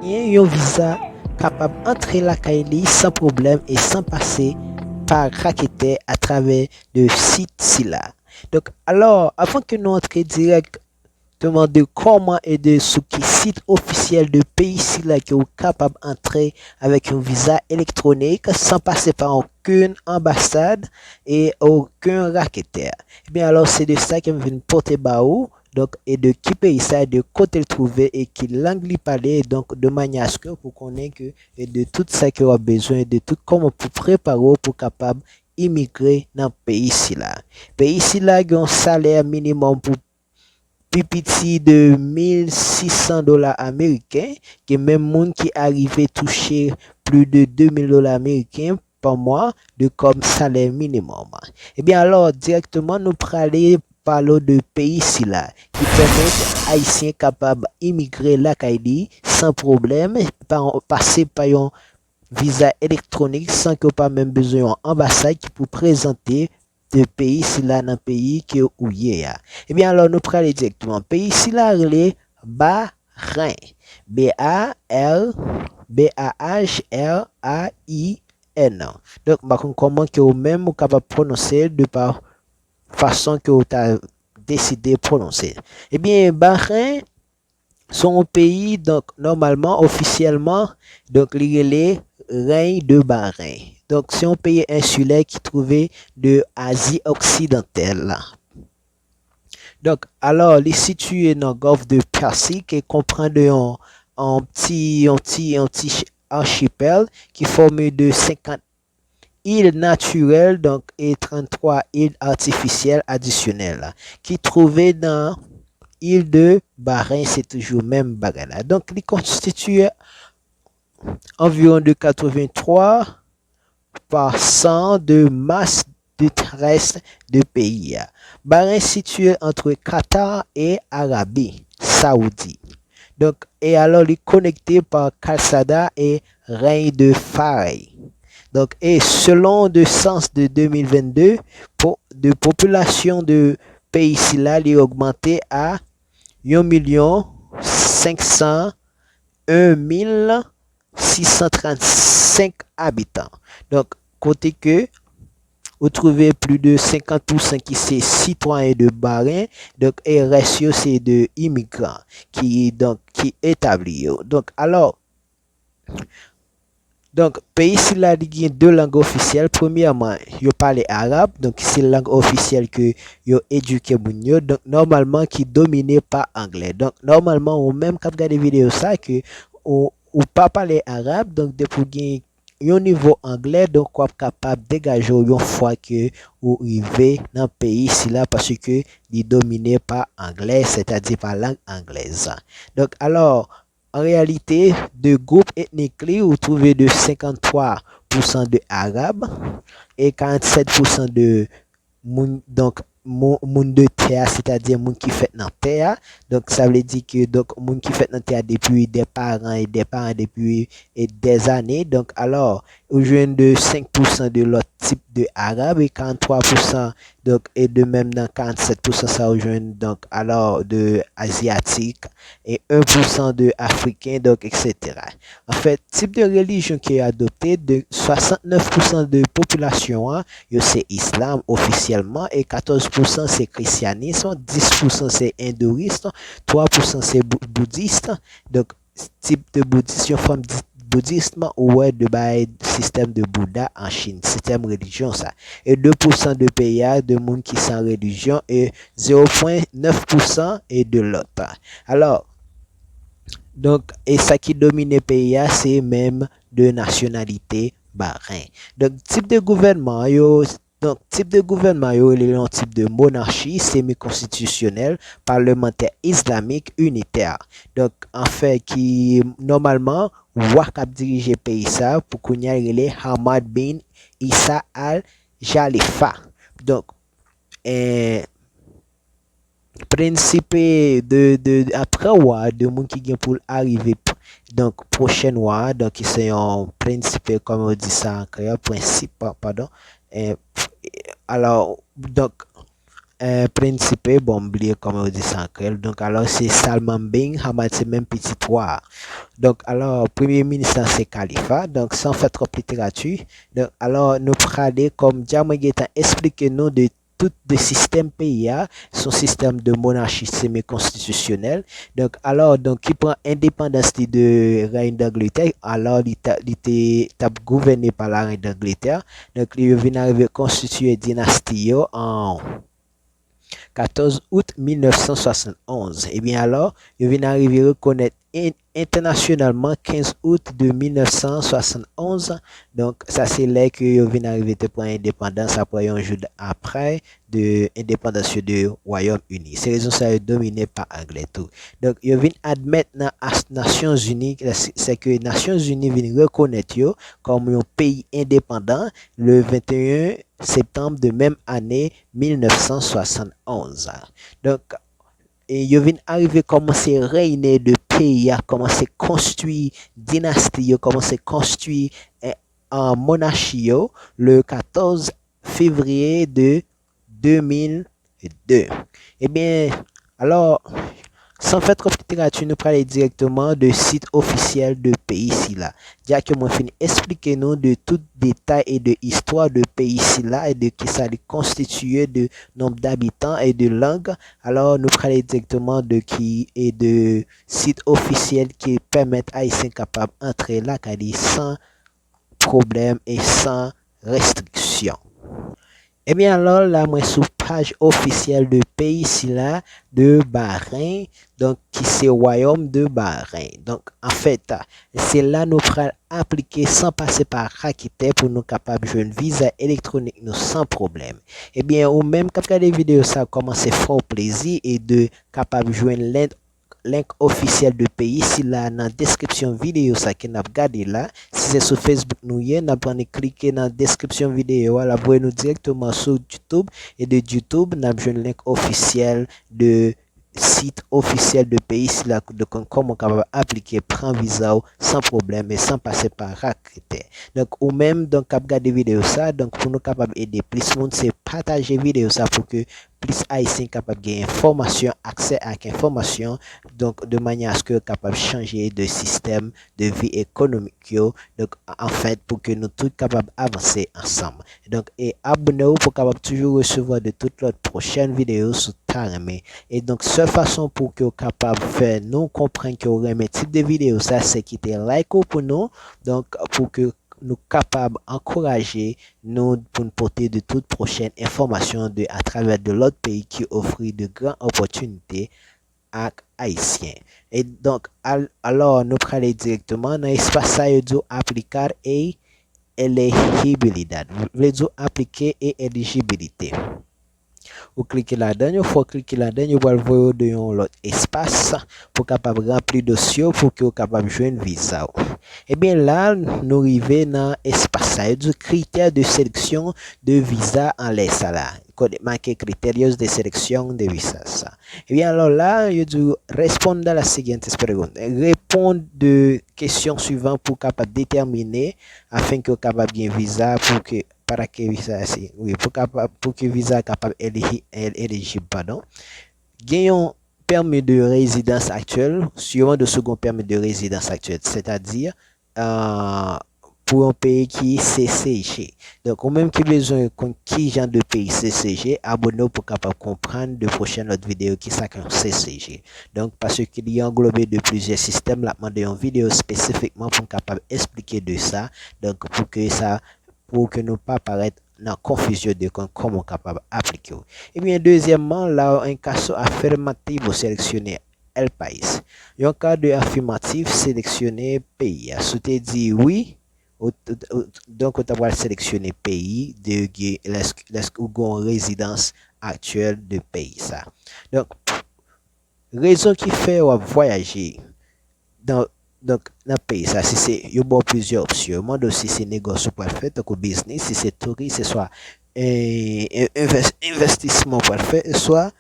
un visa capable d'entrer la Kaili sans problème et sans passer par raqueter à travers le site là. Donc, alors, avant que nous entrions directement de comment et de ce qui site officiel de pays là qui est capable d'entrer avec un visa électronique sans passer par aucune ambassade et aucun raqueteur. Eh bien, alors, c'est de ça que je viens porter baou. Donc, et de qui pays ça, de côté le trouver et qui langue lui parler, donc de manière à ce que vous connaissez que et de tout ça qu'il a besoin, de tout comment pour préparer pour capable immigrer dans le pays ici là. Pays ici là, il y a un salaire minimum pour pipiti de 1600 $ américains, que même monde qui arrivait toucher plus de 2000 $ américains par mois de comme salaire minimum. Eh bien alors, directement, nous parler parlons de pays ici là, qui permettent Haïtiens capables d'immigrer la Kaili sans problème, passer par un visa électronique sans que pas même besoin d'ambassade qui pour présenter de pays si là dans pays que où y a. Eh bien alors nous prenons directement pays si là relé Bahreïn. B-A-H-R-A-I-N. Donc par contre comment que vous même capable prononcer de par façon que vous avez décidé de prononcer. Eh bien Bahreïn sont un pays donc normalement officiellement donc les règne de Bahreïn. Donc c'est un pays insulaire qui trouvait de Asie occidentale. Donc alors il est situé dans le golfe de Persique et comprend un petit archipel qui forme de 50 îles naturelles donc et 33 îles artificielles additionnelles qui trouvaient dans l'île de Bahreïn, c'est toujours même bagarre. Donc il constitue environ de 83% de masse de terrestre de pays. Bahreïn situé entre Qatar et Arabie Saoudite. Donc, et alors il est connecté par Calçada et Reine de Faray. Donc, et selon le census de 2022, de population de pays ici là, il est augmenté à 1 501 635 habitants. Donc, côté que vous trouvez plus de 50% qui sont citoyens de Bahreïn, donc et ratio c'est de immigrants qui établit. Donc pays ici là il y a deux langues officielles. Premièrement, yo parle arabe, donc c'est la langue officielle que yo éduqué moun. Donc normalement qui dominé par anglais. Donc normalement ou même quand regarder vidéo ça que ou pas parler arabe, donc depuis un niveau anglais, donc on est capable de dégager une fois que vous arrivez dans le pays ici là parce que il est dominé par anglais, c'est-à-dire par langue anglaise. Donc alors en réalité, de groupes ethniques, vous trouvez de 53% de arabes et 47% de donc monde de terre, c'est-à-dire monde qui fait dans terre. Donc ça veut dire que donc monde qui fait dans terre depuis des parents et des parents depuis des années. Donc alors, au jeune de 5% de l'autre type de arabe et 43% donc et de même dans 47% ça rejoint donc alors de asiatique et 1% de africain donc etc. En fait, type de religion qui est adopté de 69% de population hein, c'est islam officiellement et 14% c'est christianisme, 10% c'est hindouisme, 3% c'est bouddhiste. Donc type de bouddhisme forme bouddhisme ou de système de Bouddha en Chine, système religion ça. Et 2% de pays de monde qui sans religion et 0,9% et de l'autre. Alors donc et ça qui domine les pays c'est même de nationalité Bahreïn. Donc type de gouvernement il est un type de monarchie semi-constitutionnelle parlementaire islamique unitaire. Donc en fait qui normalement roi cap diriger pays ça pour qu'on y ait Hamad bin Issa al Jalifa. Donc principe après roi de monde qui vient pour arriver donc prochain roi donc c'est un principe comme on dit ça en créole principe pardon. Alors donc principe, bon, oublié comment on dit ça en créole. Donc, alors, c'est Salman Bing, Hamad, c'est même petit 3. Donc, alors, premier ministre, c'est Khalifa. Donc, sans faire trop de littérature. Donc, alors, nous prenons comme Diamageta expliquez-nous de tout le système PIA, son système de monarchie semi-constitutionnelle. Donc, alors, donc, qui prend indépendance de reine d'Angleterre, alors, il était gouverné par la reine d'Angleterre. Donc, il vient arriver constituer dynastie en 14 août 1971. Eh bien alors, il vient d'arriver à reconnaître internationalement 15 août de 1971. Donc, ça c'est là que il vient d'arriver de prendre indépendance après un jour après de l'indépendance du Royaume-Uni. C'est raison ça est dominé par Anglais tout. Donc, il vient admettre dans les Nations Unies, c'est que les Nations Unies viennent reconnaître yo comme un pays indépendant le 21 septembre de même année 1971. Donc, et il vient arriver commencer à régner de pays, à commencer à construire dynastie, à commencer à construire en monarchie le 14 février de 2002. Eh bien, alors, sans faire trop de littérature, nous parlons directement de site officiel de pays ici là. Directement fini expliquez nous de tout détail et de histoire de pays ici là et de qui ça est constitué de nombre d'habitants et de langues. Alors nous parlons directement de qui et de site officiel qui permettent à Haïtiens capables d'entrer là sans problème et sans restriction. Eh bien alors là, moi sur page officielle de pays ici là de Bahreïn, donc qui c'est Royaume de Bahreïn. Donc en fait, c'est là nous prenons appliquer sans passer par Rakuten pour nous capables de jouer une visa électronique nous sans problème. Eh bien ou même quand les vidéos ça commence fort plaisir et de capable de jouer une link officiel de pays ici là dans la description vidéo ça que n'a regardé là si c'est sur Facebook nous y n'a pas cliquer dans la description vidéo là pour nous directement sur YouTube et de YouTube n'a un link officiel de site officiel de pays ici là de comment on va appliquer prendre visa sans problème et sans passer par Rakuten. Donc ou même donc cap regarder vidéo ça donc pour nous capable aider plus monde c'est partager vidéo ça pour que plus haïtien capable de gagner information, accès à information, donc de manière à ce que capable de changer de système de vie économique, donc en fait pour que nous tous capables d'avancer ensemble. Donc et abonnez-vous pour capable toujours recevoir de toutes les prochaines vidéos sur Taremé. Et donc seule façon pour que vous capable de faire nous comprendre que vous aimez type de vidéo ça c'est quitter like pour nous, donc pour que nous capables d'encourager nous pour nous porter de toutes prochaines informations à travers de l'autre pays qui offre de grandes opportunités à Haïtiens. Et donc, alors, nous allons directement dans l'espace appliquer et éligibilité. Vous voulez dire appliquer et éligibilité. Vous cliquez là-dedans, il faut cliquer là-dedans, vous allez voir de l'autre espace pour capable remplir dossier pour que vous capable jouer une visa. Et bien là, nous arrivons dans l'espace du critère de sélection de visa en l'air là. Code marqué critères de sélection de visa ça. Et bien alors là, il dit répondre à la seguinte prégunte. Répondre de questions suivantes pour capable déterminer afin que vous capable bien visa pour que para que visa c'est oui pour que visa capable éligible pardon. Gagnons permis de résidence actuel suivant de second permis de résidence actuel, c'est-à-dire pour un pays qui est CCG. Donc, au même qui besoin de qui genre de pays CCG, abonnez-vous pour capable comprendre de prochaines autres vidéos qui sont CCG. Donc, parce qu'il y a englobé de plusieurs systèmes, là, demandé une vidéo spécifiquement pour capable expliquer de ça. Donc, pour que nous pas paraître dans confusion de comment capable appliquer. Et bien, deuxièmement, là, un cas affirmatif, vous sélectionnez El País. En cas de affirmatif, sélectionnez pays. Si tu dis oui, donc on va sélectionner pays de ou résidence actuelle de pays ça. Donc raison qui fait voyager dans donc dans le pays ça si c'est il y a plusieurs options. Moi aussi c'est négoce pour le faire donc business si c'est tourisme c'est soit investissement pour le faire soit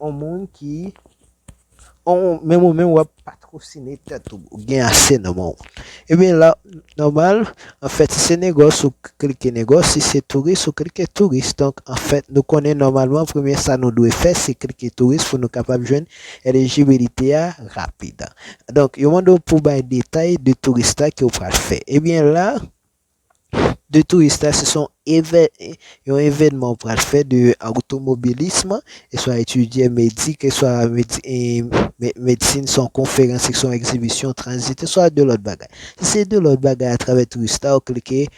un monde qui on même on va patrociner peut-être ou bien assez de monde. Et bien là, normal, en fait, si c'est négoce ou cliquer négoce, si c'est touriste ou cliquer touriste. Donc, en fait, nous connaissons normalement, premier, ça nous doit faire, c'est cliquer touriste pour nous capables de joindre éligibilité rapide. Donc, il y a pour des détails de touristes qui vous faire. Et bien là, de touristes, ce sont un événement pour le faire de automobilisme, et soit étudier médic, et soit médecine, son conférence, son exhibition, transit, et soit de l'autre bagage. Si c'est de l'autre bagage à travers touristes, vous cliquez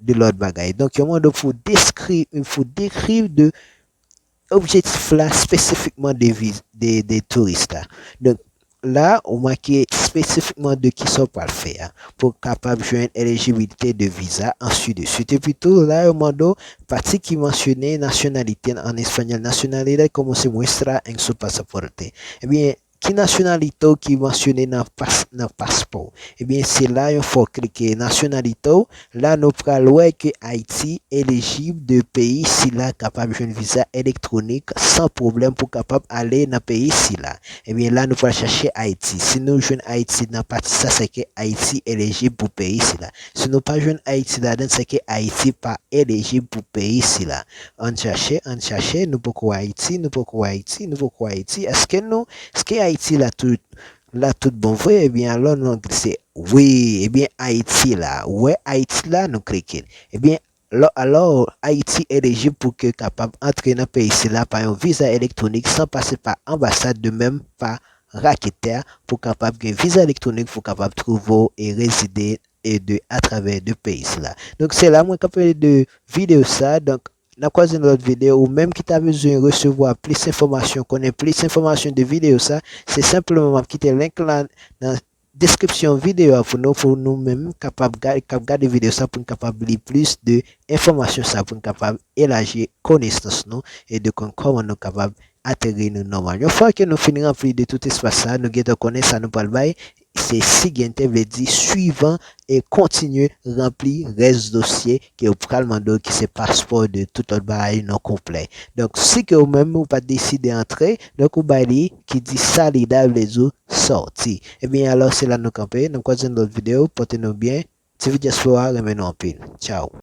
de l'autre bagage. Donc, il y a un moment il faut décrire de objectif là spécifiquement des touristes là. Donc là, on marque spécifiquement de qui sont pas le faire pour capable joindre éligibilité de visa ensuite de suite. Et puis tout là, au moment partie qui mentionnait nationalité en espagnol, nationalité comme se muestra en su pasaporte. Eh bien, qui nationalité qui mentionné dans passeport? Eh bien, c'est là il faut cliquer nationalité. Là, nous prenons que Haïti éligible de pays si là capable de un visa électronique sans problème pour capable aller dans pays si là. Eh bien, là, nous allons chercher Haïti. Si nous jouons Haïti dans partie ça, c'est que Haïti éligible pour pays si là. Si nous pas jouons Haïti là-dedans, c'est que Haïti pas éligible pour pays si là. On cherche, nous pourquoi Haïti, nous pourquoi Haïti, nous pourquoi Haïti. Est-ce que Haïti là tout bon vrai? Eh bien, alors nous c'est oui, eh bien Haïti là, ouais Haïti là nous cliquons. Eh bien alors, Haïti est éligible pour que capable d'entrer dans le pays là par un visa électronique sans passer par ambassade, de même par raqueteur pour capable de visa électronique pour capable de trouver et résider et de à travers le pays là. Donc c'est là moi capable de vidéo ça. Donc dans quoi une autre vidéo ou même qui t'a besoin de recevoir plus d'informations, connaître plus d'informations de vidéo ça, c'est simplement quitter le link là dans description vidéo pour nous mêmes capables garder vidéo ça pour capable lire plus de informations ça pour capable élargir connaissance nous et de comment nous capable atterrir nous normal. Une fois que nous finirons remplir de tout espace ça, nous gagnons connaître ça nous pas le bail, c'est seguinte veut dire suivant et continuer remplir reste dossier qui est au demander qui c'est passeport de tout autre bail non complet. Donc si que vous même vous pas décider d'entrer, donc vous bail qui dit salida les autres sorti. Et bien alors c'est là nous camper, nous continuons notre vidéo, portez-nous bien. TV Diaspora, remenons en pile. Ciao.